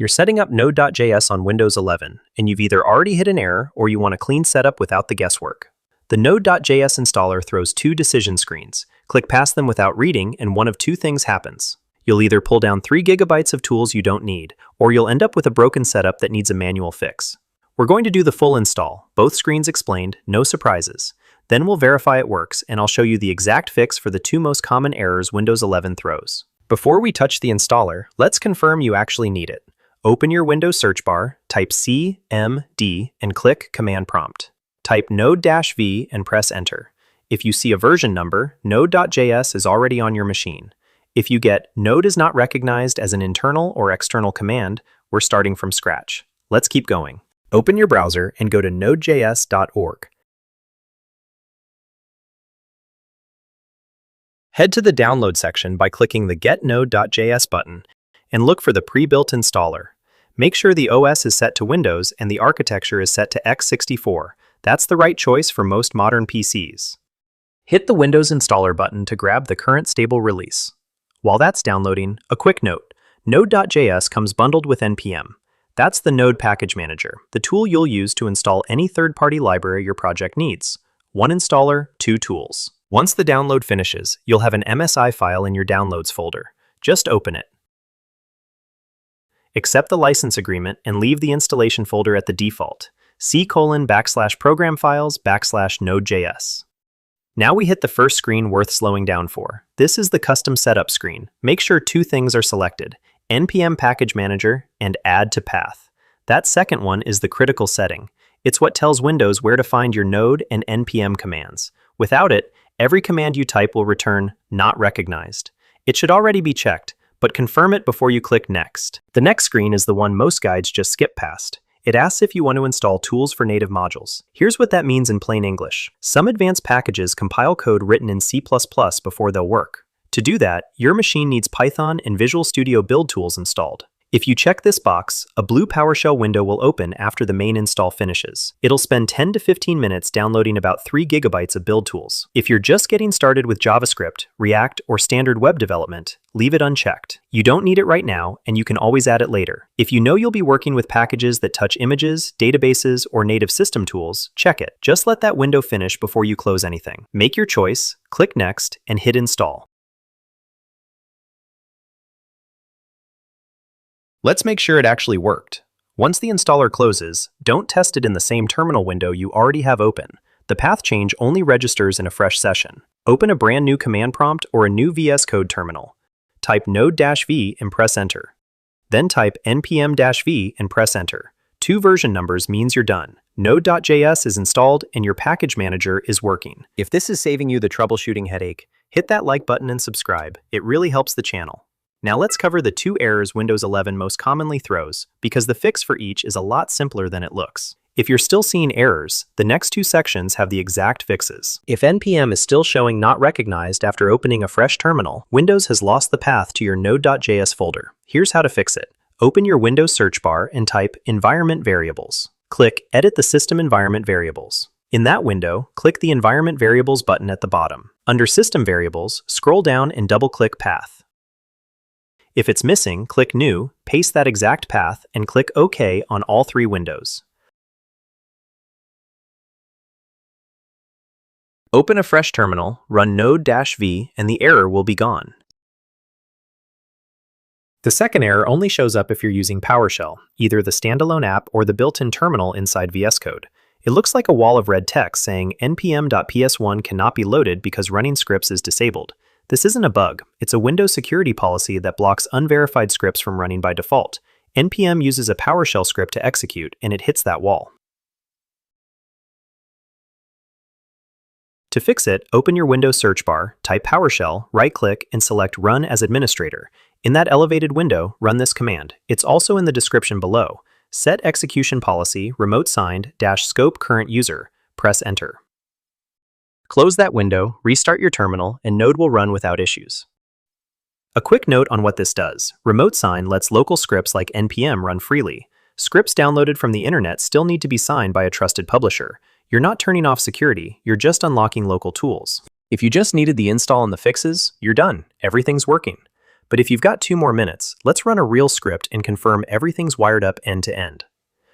You're setting up Node.js on Windows 11, and you've either already hit an error or you want a clean setup without the guesswork. The Node.js installer throws two decision screens. Click past them without reading, and one of two things happens. You'll either pull down 3 GB of tools you don't need, or you'll end up with a broken setup that needs a manual fix. We're going to do the full install, both screens explained, no surprises. Then we'll verify it works, and I'll show you the exact fix for the two most common errors Windows 11 throws. Before we touch the installer, let's confirm you actually need it. Open your Windows search bar, type CMD, and click Command Prompt. Type node-v and press Enter. If you see a version number, node.js is already on your machine. If you get Node is not recognized as an internal or external command, we're starting from scratch. Let's keep going. Open your browser and go to nodejs.org. Head to the download section by clicking the Get Node.js button and look for the pre-built installer. Make sure the OS is set to Windows and the architecture is set to x64. That's the right choice for most modern PCs. Hit the Windows installer button to grab the current stable release. While that's downloading, a quick note. Node.js comes bundled with npm. That's the Node Package Manager, the tool you'll use to install any third-party library your project needs. One installer, two tools. Once the download finishes, you'll have an MSI file in your Downloads folder. Just open it. Accept the license agreement and leave the installation folder at the default, c:\program files\nodejs. Now we hit the first screen worth slowing down for. This is the custom setup screen. Make sure two things are selected, npm package manager and add to path. That second one is the critical setting. It's what tells Windows where to find your node and npm commands. Without it, every command you type will return not recognized. It should already be checked, but confirm it before you click Next. The next screen is the one most guides just skip past. It asks if you want to install tools for native modules. Here's what that means in plain English. Some advanced packages compile code written in C++ before they'll work. To do that, your machine needs Python and Visual Studio build tools installed. If you check this box, a blue PowerShell window will open after the main install finishes. It'll spend 10 to 15 minutes downloading about 3 GB of build tools. If you're just getting started with JavaScript, React, or standard web development, leave it unchecked. You don't need it right now, and you can always add it later. If you know you'll be working with packages that touch images, databases, or native system tools, check it. Just let that window finish before you close anything. Make your choice, click Next, and hit Install. Let's make sure it actually worked. Once the installer closes, don't test it in the same terminal window you already have open. The path change only registers in a fresh session. Open a brand new command prompt or a new VS Code terminal. Type node-v and press Enter. Then type npm-v and press Enter. Two version numbers means you're done. Node.js is installed and your package manager is working. If this is saving you the troubleshooting headache, hit that like button and subscribe. It really helps the channel. Now let's cover the two errors Windows 11 most commonly throws, because the fix for each is a lot simpler than it looks. If you're still seeing errors, the next two sections have the exact fixes. If npm is still showing not recognized after opening a fresh terminal, Windows has lost the path to your node.js folder. Here's how to fix it. Open your Windows search bar and type Environment Variables. Click Edit the System Environment Variables. In that window, click the Environment Variables button at the bottom. Under System Variables, scroll down and double-click Path. If it's missing, click New, paste that exact path, and click OK on all three windows. Open a fresh terminal, run node-v, and the error will be gone. The second error only shows up if you're using PowerShell, either the standalone app or the built-in terminal inside VS Code. It looks like a wall of red text saying npm.ps1 cannot be loaded because running scripts is disabled. This isn't a bug, it's a Windows security policy that blocks unverified scripts from running by default. npm uses a PowerShell script to execute, and it hits that wall. To fix it, open your Windows search bar, type PowerShell, right-click, and select Run as Administrator. In that elevated window, run this command. It's also in the description below. Set execution policy, remote signed, -scope current user. Press Enter. Close that window, restart your terminal, and Node will run without issues. A quick note on what this does. Remote sign lets local scripts like npm run freely. Scripts downloaded from the internet still need to be signed by a trusted publisher. You're not turning off security, you're just unlocking local tools. If you just needed the install and the fixes, you're done. Everything's working. But if you've got 2 more minutes, let's run a real script and confirm everything's wired up end to end.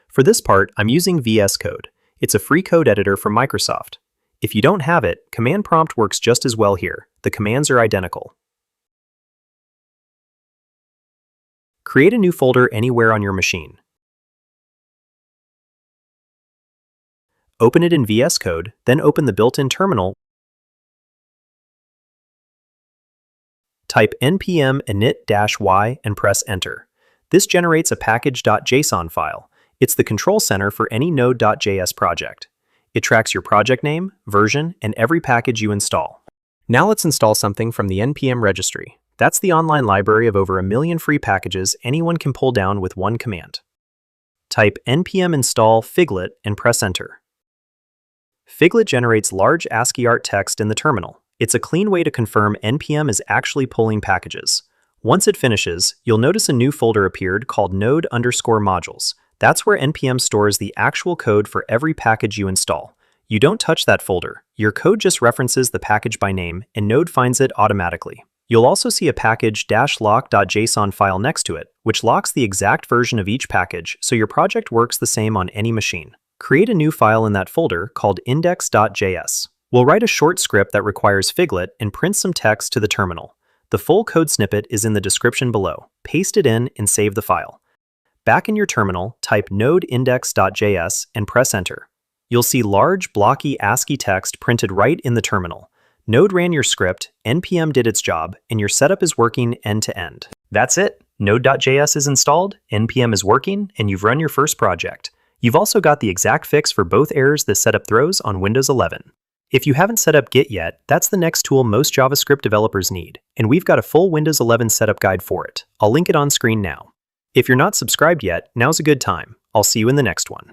For this part, I'm using VS Code. It's a free code editor from Microsoft. If you don't have it, Command Prompt works just as well here. The commands are identical. Create a new folder anywhere on your machine. Open it in VS Code, then open the built-in terminal. Type npm init-y and press enter. This generates a package.json file. It's the control center for any Node.js project. It tracks your project name, version, and every package you install. Now let's install something from the npm registry. That's the online library of over 1 million free packages anyone can pull down with one command. Type npm install figlet and press enter. Figlet generates large ASCII art text in the terminal. It's a clean way to confirm npm is actually pulling packages. Once it finishes, you'll notice a new folder appeared called node_modules. That's where npm stores the actual code for every package you install. You don't touch that folder. Your code just references the package by name, and Node finds it automatically. You'll also see a package-lock.json file next to it, which locks the exact version of each package, so your project works the same on any machine. Create a new file in that folder called index.js. We'll write a short script that requires Figlet and print some text to the terminal. The full code snippet is in the description below. Paste it in and save the file. Back in your terminal, type nodeindex.js and press enter. You'll see large, blocky ASCII text printed right in the terminal. Node ran your script, npm did its job, and your setup is working end to end. That's it. Node.js is installed, npm is working, and you've run your first project. You've also got the exact fix for both errors this setup throws on Windows 11. If you haven't set up Git yet, that's the next tool most JavaScript developers need, and we've got a full Windows 11 setup guide for it. I'll link it on screen now. If you're not subscribed yet, now's a good time. I'll see you in the next one.